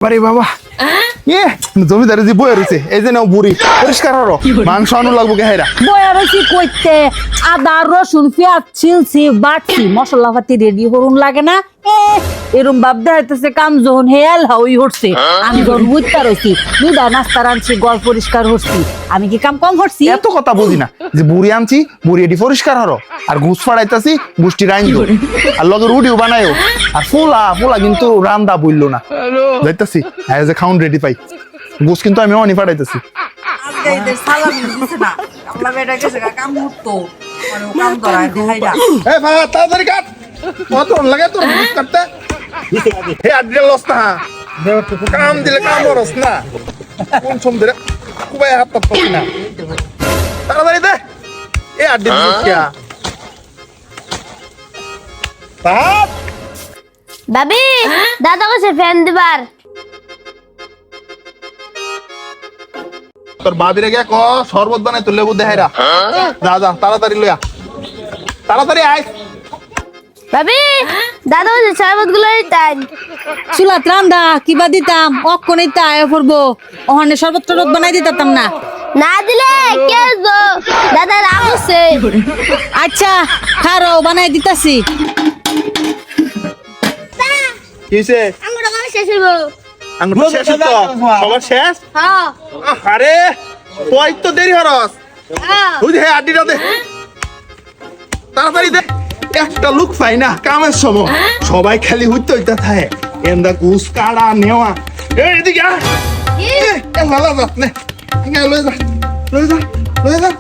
আরে বাবা জমিদারে যে বয়ে রয়েছে এই যে নাও বুড়ি পরিষ্কার হরো মাংস আনু লাগবো গেহাইরা বয়া রয়েছি কইতে আদা রসুন পেঁয়াজ ছিলছি বাটছি মশলা পাতি রেডি করুন লাগে না এরম ভাব দেখাইতেছে কাম যখন হেয়াল হাউই হচ্ছে আমি যখন বুঝতে রয়েছি দুইটা নাস্তা রাঁধছি গড় পরিষ্কার হচ্ছি আমি কি কাম কম করছি এত কথা বুঝি না যে বুড়ি আনছি বুড়ি এটি পরিষ্কার হরো আর ঘুষ ফাড়াইতাছি গুষ্টি রাইন দো আর লগে রুটিও বানায়ও আর পোলা কিন্তু রান্দা বললো না যাইতাছি হ্যাঁ যে খাউন রেডি পাই ঘুষ কিন্তু আমি অনি ফাড়াইতাছি তাড়াতাড়ি কাট কত লাগে তোর কাটতে হে আড্ডে লস না কাম দিলে কাম রস না কোন সম দিলে কুবাই হাত পাচ্ছি না তাড়াতাড়ি দে এ আড্ডে কিয়া সাত ভাবি দাদা কাছে ফ্যান দিবার তোর বাবিরে গিয়া ক শরবত বানাই তোর লেবু দেহাইরা যা তাড়াতাড়ি লইয়া তাড়াতাড়ি আয় ভাবি দাদা কাছে শরবত গুলো দিতেন চুলাত রান্দা কিবা দিতাম অক্ষণে তাই পড়বো ওখানে শরবত টরবত বানাই দিতাম না না দিলে কে দাদা রাখছে আচ্ছা খারো বানাই দিতাছি কিছে আঙ্গুর কাছে শেষ হইব আঙ্গুর শেষ তো সবার শেষ হ্যাঁ আরে তুই তো দেরি হরস হ্যাঁ তুই হে আড্ডিটা দে তাড়াতাড়ি দে একটা লুক পাই না কামের সময় সবাই খালি হইতে থাকে এন্দা ঘুষ কাড়া নেওয়া এদিকে লালা যাত নে লয়ে যা